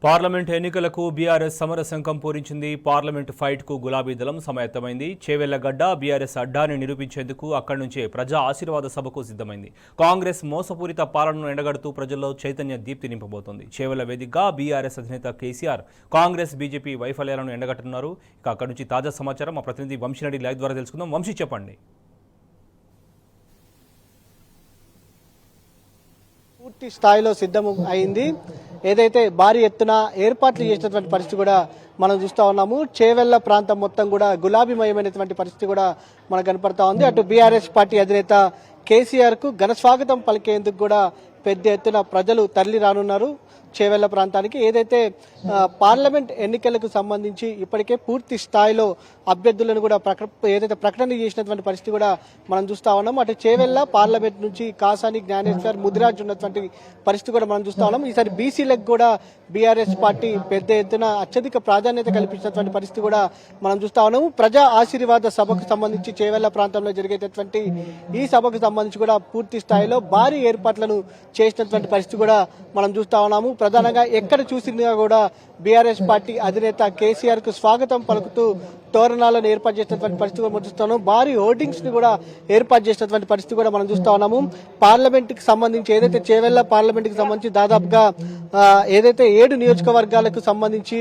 Parliament ఎన్నికలకు BRS సమరశంఖం పూరించింది. Parliament fight కు గులాబీ దళం సమాయత్తమైంది. చేవెళ్లగడ్డ బీఆర్ఎస్ అడ్డాని నిరూపించేందుకు అక్కడి నుంచే ప్రజా ఆశీర్వాద సభకు సిద్ధమైంది. కాంగ్రెస్ మోసపూరిత పాలనను ఎండగడుతూ ప్రజల్లో చైతన్య దీప్తి నింపబోతోంది. చేవెళ్ల వేదికగా బీఆర్ఎస్ అధినేత కేసీఆర్ కాంగ్రెస్ బీజేపీ వైఫల్యాలను ఎండగట్టున్నారు. ఇక అక్కడి నుంచి తాజా సమాచారం మా ప్రతినిధి వంశీరెడ్డి లైవ్ ద్వారా తెలుసుకుందాం. వంశీ, చెప్పండి. పూర్తి స్థాయిలో సిద్ధం అయింది. ఏదైతే భారీ ఎత్తున ఏర్పాట్లు చేసినటువంటి పరిస్థితి కూడా మనం చూస్తా ఉన్నాము. చేవెళ్ల ప్రాంతం మొత్తం కూడా గులాబీమయమైనటువంటి పరిస్థితి కూడా మనకు కనపడతా ఉంది. అటు బీఆర్ఎస్ పార్టీ అధినేత కేసీఆర్ కు ఘన స్వాగతం పలికేందుకు కూడా పెద్ద ఎత్తున ప్రజలు తరలి రానున్నారు చేవెళ్ల ప్రాంతానికి. ఏదైతే పార్లమెంట్ ఎన్నికలకు సంబంధించి ఇప్పటికే పూర్తి స్థాయిలో అభ్యర్థులను కూడా ఏదైతే ప్రకటన చేసినటువంటి పరిస్థితి కూడా మనం చూస్తా ఉన్నాం. అటు చేవెళ్ల పార్లమెంట్ నుంచి కాసాని జ్ఞానేశ్వర్, ముదిరాజ్ ఉన్నటువంటి పరిస్థితి కూడా మనం చూస్తా ఉన్నాం. ఈసారి బీసీలకు కూడా బీఆర్ఎస్ పార్టీ పెద్ద ఎత్తున అత్యధిక ప్రాధాన్యత కల్పించినటువంటి పరిస్థితి కూడా మనం చూస్తా ఉన్నాము. ప్రజా ఆశీర్వాద సభకు సంబంధించి చేవెళ్ల ప్రాంతంలో జరిగేటటువంటి ఈ సభకు సంబంధించి కూడా పూర్తి స్థాయిలో భారీ ఏర్పాట్లను చేసినటువంటి పరిస్థితి కూడా మనం చూస్తా ఉన్నాము. ప్రధానంగా ఎక్కడ చూసినా కూడా బీఆర్ఎస్ పార్టీ అధినేత కేసీఆర్ కు స్వాగతం పలుకుతూ తోరణాలను ఏర్పాటు చేసినటువంటి పరిస్థితి మనం చూస్తున్నాం. భారీ హోర్డింగ్స్ ని కూడా ఏర్పాటు చేసినటువంటి పరిస్థితి కూడా మనం చూస్తా ఉన్నాము. పార్లమెంట్ కి సంబంధించి ఏదైతే చేవెళ్ల పార్లమెంట్ కి సంబంధించి దాదాపుగా ఏదైతే 7 నియోజకవర్గాలకు సంబంధించి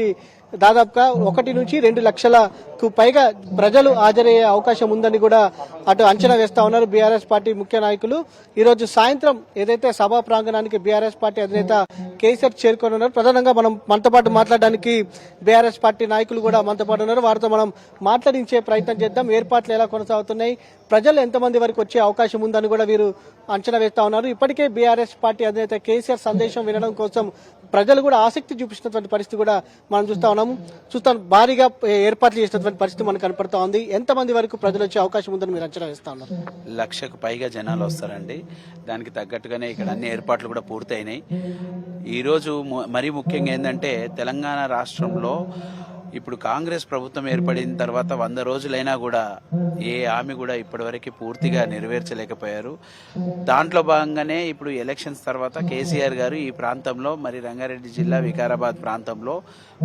దాదాపుగా 1 నుంచి 2 లక్షలకు పైగా ప్రజలు హాజరయ్యే అవకాశం ఉందని కూడా అటు అంచనా వేస్తా ఉన్నారు బీఆర్ఎస్ పార్టీ ముఖ్య నాయకులు. ఈ రోజు సాయంత్రం ఏదైతే సభా ప్రాంగణానికి బీఆర్ఎస్ పార్టీ అధినేత కేసీఆర్ చేరుకోనున్నారు. ప్రధానంగా మనతో పాటు మాట్లాడడానికి బీఆర్ఎస్ పార్టీ నాయకులు కూడా మనతో పాటు ఉన్నారు. వారితో మనం మాట్లాడించే ప్రయత్నం చేద్దాం. ఏర్పాట్లు ఎలా కొనసాగుతున్నాయి, ప్రజలు ఎంతమంది వరకు వచ్చే అవకాశం ఉందని కూడా వీరు అంచనా వేస్తా ఉన్నారు. ఇప్పటికే బీఆర్ఎస్ పార్టీ అధినేత కేసీఆర్ సందేశం వినడం కోసం ప్రజలు కూడా ఆసక్తి చూపిస్తున్నటువంటి పరిస్థితి కూడా మనం చూస్తా ఉన్నాము. భారీగా ఏర్పాట్లు చేసినటువంటి పరిస్థితి మనకు కనపడతా ఉంది. ఎంతమంది వరకు ప్రజలు వచ్చే అవకాశం ఉందని మీరు అంచనా వేస్తా ఉన్నారు? 1,00,000కు పైగా జనాలు వస్తారండి. దానికి తగ్గట్టుగానే ఇక్కడ అన్ని ఏర్పాట్లు కూడా పూర్తయినాయి. ఈరోజు మరీ ముఖ్యంగా ఏంటంటే తెలంగాణ రాష్ట్రంలో ఇప్పుడు కాంగ్రెస్ ప్రభుత్వం ఏర్పడిన తర్వాత 100 రోజులైనా కూడా ఏ హామీ కూడా ఇప్పటివరకు పూర్తిగా నెరవేర్చలేకపోయారు. దాంట్లో భాగంగానే ఇప్పుడు ఎలక్షన్స్ తర్వాత కేసీఆర్ గారు ఈ ప్రాంతంలో మరి రంగారెడ్డి జిల్లా వికారాబాద్ ప్రాంతంలో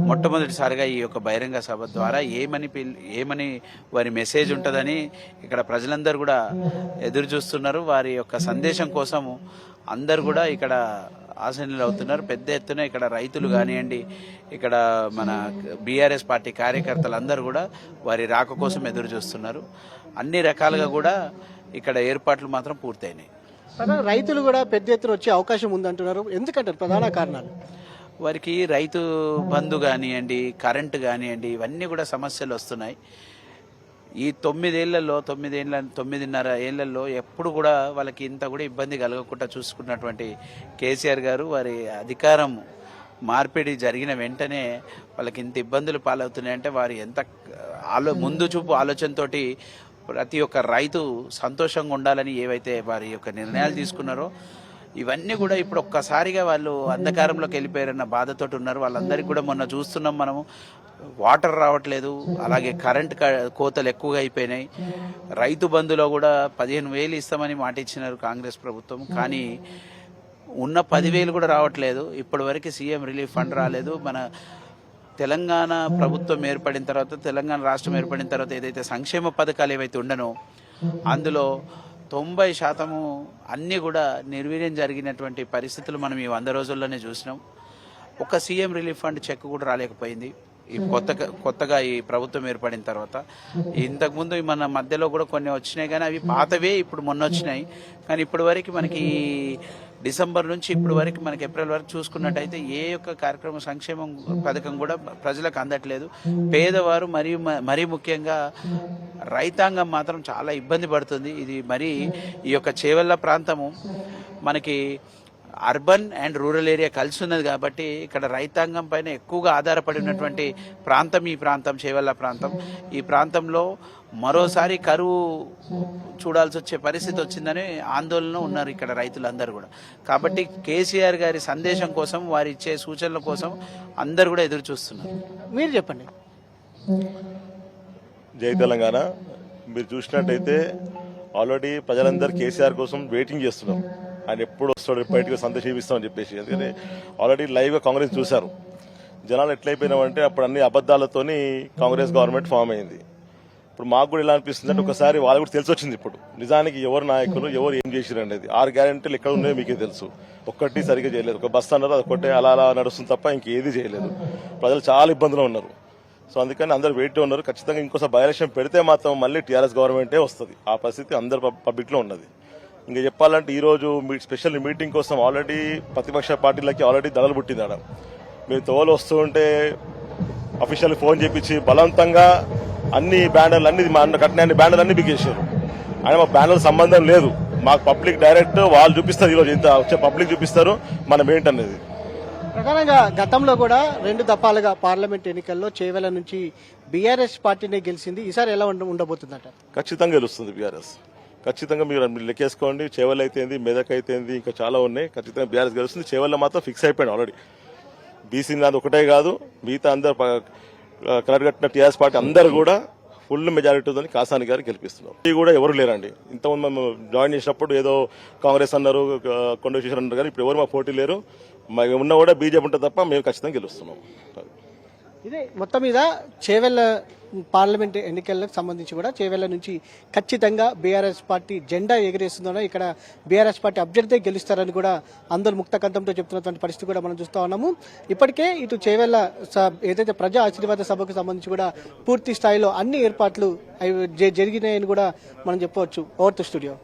మొట్టమొదటిసారిగా ఈ యొక్క బహిరంగ సభ ద్వారా ఏమని వారి మెసేజ్ ఉంటుందని ఇక్కడ ప్రజలందరూ కూడా ఎదురు చూస్తున్నారు. వారి యొక్క సందేశం కోసము అందరు కూడా ఇక్కడ ఆసీనులు అవుతున్నారు. పెద్ద ఎత్తున ఇక్కడ రైతులు కానివ్వండి, ఇక్కడ మన బీఆర్ఎస్ పార్టీ కార్యకర్తలు అందరూ కూడా వారి రాక కోసం ఎదురు చూస్తున్నారు. అన్ని రకాలుగా కూడా ఇక్కడ ఏర్పాట్లు మాత్రం పూర్తయినాయి. రైతులు కూడా పెద్ద ఎత్తున వచ్చే అవకాశం ఉందంటున్నారు. ఎందుకంటారు ప్రధాన కారణాలు? వారికి రైతు బంధు కానివ్వండి, కరెంటు కానివ్వండి, ఇవన్నీ కూడా సమస్యలు వస్తున్నాయి. ఈ 9.5 ఏళ్లలో ఎప్పుడు కూడా వాళ్ళకి ఇంత కూడా ఇబ్బంది కలగకుండా చూసుకున్నటువంటి కేసీఆర్ గారు వారి అధికారం మార్పిడి జరిగిన వెంటనే వాళ్ళకి ఇంత ఇబ్బందులు పాలవుతున్నాయంటే వారు ఎంత ముందు చూపు ఆలోచనతోటి ప్రతి ఒక్క రైతు సంతోషంగా ఉండాలని ఏవైతే వారి యొక్క నిర్ణయాలు తీసుకున్నారో ఇవన్నీ కూడా ఇప్పుడు ఒక్కసారిగా వాళ్ళు అంధకారంలోకి వెళ్ళిపోయారన్న బాధతోటి ఉన్నారు. వాళ్ళందరికీ కూడా మొన్న చూస్తున్నాం మనము, వాటర్ రావట్లేదు, అలాగే కరెంట్ కోతలు ఎక్కువగా అయిపోయినాయి. రైతు బంధులో కూడా 15,000 ఇస్తామని మాట ఇచ్చినారు కాంగ్రెస్ ప్రభుత్వం, కానీ ఉన్న 10,000 కూడా రావట్లేదు. ఇప్పటి వరకు సీఎం రిలీఫ్ ఫండ్ రాలేదు. మన తెలంగాణ ప్రభుత్వం ఏర్పడిన తర్వాత, తెలంగాణ రాష్ట్రం ఏర్పడిన తర్వాత ఏదైతే సంక్షేమ పథకాలు ఏవైతే ఉండనో అందులో 90% అన్నీ కూడా నిర్వీర్యం జరిగినటువంటి పరిస్థితులు మనం ఈ 100 రోజుల్లోనే చూసినాం. ఒక సీఎం రిలీఫ్ ఫండ్ చెక్ కూడా రాలేకపోయింది ఈ కొత్తగా ఈ ప్రభుత్వం ఏర్పడిన తర్వాత. ఇంతకుముందు మన మధ్యలో కూడా కొన్ని వచ్చినాయి, కానీ అవి పాతవే ఇప్పుడు మొన్న వచ్చినాయి. కానీ ఇప్పటి వరకు మనకి డిసెంబర్ నుంచి ఇప్పటి వరకు మనకి ఏప్రిల్ వరకు చూసుకున్నట్టయితే ఏ యొక్క కార్యక్రమం సంక్షేమం పథకం కూడా ప్రజలకు అందట్లేదు. పేదవారు మరీ ముఖ్యంగా రైతాంగం మాత్రం చాలా ఇబ్బంది పడుతుంది. ఇది మరి ఈ యొక్క చేవెళ్ల ప్రాంతము మనకి అర్బన్ అండ్ రూరల్ ఏరియా కలిసి ఉన్నది కాబట్టి ఇక్కడ రైతాంగం పైన ఎక్కువగా ఆధారపడి ఉన్నటువంటి ప్రాంతం ఈ ప్రాంతం చేవెళ్ల ప్రాంతం. ఈ ప్రాంతంలో మరోసారి కరువు చూడాల్సి వచ్చే పరిస్థితి వచ్చిందని ఆందోళన ఉన్నారు ఇక్కడ రైతులందరూ కూడా. కాబట్టి కేసీఆర్ గారి సందేశం కోసం, వారి ఇచ్చే సూచనల కోసం అందరు కూడా ఎదురు చూస్తున్నారు. మీరు చెప్పండి. జై తెలంగాణ. మీరు చూసినట్టయితే ఆల్రెడీ ప్రజలందరూ కేసీఆర్ కోసం వెయిటింగ్ చేస్తున్నారు. ఆయన ఎప్పుడు వస్తాడు, బయటకు సందేశం ఇస్తామని చెప్పేసి. ఎందుకంటే ఆల్రెడీ లైవ్గా కాంగ్రెస్ చూశారు. జనాలు ఎట్లయిపోయినామంటే అప్పుడు అన్ని అబద్దాలతోని కాంగ్రెస్ గవర్నమెంట్ ఫామ్ అయింది. ఇప్పుడు మాకు కూడా ఎలా అనిపిస్తుంది అంటే ఒకసారి వాళ్ళు కూడా తెలిసి వచ్చింది ఇప్పుడు నిజానికి ఎవరు నాయకులు ఎవరు ఏం చేసిరు అనేది. 6 గ్యారెంటీలు ఎక్కడ ఉన్నాయో మీకే తెలుసు. ఒక్కటి సరిగ్గా చేయలేదు. ఒక బస్సు అన్నారు, అది ఒక్కటే అలా అలా నడుస్తుంది తప్ప ఇంకేది చేయలేదు. ప్రజలు చాలా ఇబ్బందులు ఉన్నారు. సో అందుకని అందరు వెయిట్ ఉన్నారు. ఖచ్చితంగా ఇంకోసారి బై ఎలక్షన్ పెడితే మాత్రం మళ్ళీ టీఆర్ఎస్ గవర్నమెంటే వస్తుంది. ఆ పరిస్థితి అందరు పబ్లిక్లో ఉన్నది. ఇంకా చెప్పాలంటే ఈ రోజు స్పెషల్ మీటింగ్ కోసం ఆల్రెడీ ప్రతిపక్ష పార్టీలకి ఆల్రెడీ దళలు పుట్టింది ఆడ. మీరు తోలు వస్తూ ఉంటే అఫీషియల్ ఫోన్ చేపించి బలవంతంగా అన్ని బ్యానర్లు అన్ని కట్టిన అన్ని బ్యానర్లు అన్ని బిగేశారు. ఆయన మా బ్యానర్ సంబంధం లేదు. మాకు పబ్లిక్ డైరెక్ట్ వాళ్ళు చూపిస్తారు. ఈరోజు ఇంత వచ్చే పబ్లిక్ చూపిస్తారు మనం ఏంటనేది. ప్రధానంగా గతంలో కూడా 2 దఫాలుగా పార్లమెంట్ ఎన్నికల్లో చేవెళ్ల నుంచి బీఆర్ఎస్ పార్టీనే గెలిచింది. ఈసారి ఎలా ఉండబోతుందట? ఖచ్చితంగా గెలుస్తుంది బీఆర్ఎస్. ఖచ్చితంగా మీరు లెక్కేసుకోండి. చేవెళ్ళ అయితేంది, మెదక్ అయితేంది, ఇంకా చాలా ఉన్నాయి. ఖచ్చితంగా బీఆర్ఎస్ గెలుస్తుంది. చేవెళ్ళ మాత్రం ఫిక్స్ అయిపోయింది ఆల్రెడీ. బీసీ నాది ఒకటే కాదు, మిగతా అందరు కలర్ కట్టిన టీఆర్ఎస్ పార్టీ అందరు కూడా ఫుల్ మెజారిటీతో కాసాని గారు గెలిపిస్తున్నారు. ఇది కూడా ఎవరు లేరండి. ఇంతకుముందు మేము జాయిన్ చేసినప్పుడు ఏదో కాంగ్రెస్ అన్నారు, కొండ విశ్వేశ్వర అన్నారు, కానీ ఇప్పుడు ఎవరు మా పోటీ లేరు. మేము ఉన్నా కూడా బీజేపీ ఉంటుంది తప్ప మేము ఖచ్చితంగా గెలుస్తున్నాం. ఇదే మొత్తం మీద చేవెళ్ల పార్లమెంట్ ఎన్నికలకు సంబంధించి కూడా చేవెళ్ల నుంచి ఖచ్చితంగా బీఆర్ఎస్ పార్టీ జెండా ఎగిరేస్తుందో, ఇక్కడ బీఆర్ఎస్ పార్టీ అభ్యర్థి గెలుస్తారని కూడా అందరూ ముక్త కంఠంతో చెప్తున్నటువంటి పరిస్థితి కూడా మనం చూస్తా ఉన్నాము. ఇప్పటికే ఇటు చేవెళ్ల ఏదైతే ప్రజా ఆశీర్వాద సభకు సంబంధించి కూడా పూర్తి స్థాయిలో అన్ని ఏర్పాట్లు జరిగినాయని కూడా మనం చెప్పవచ్చు. Over to studio.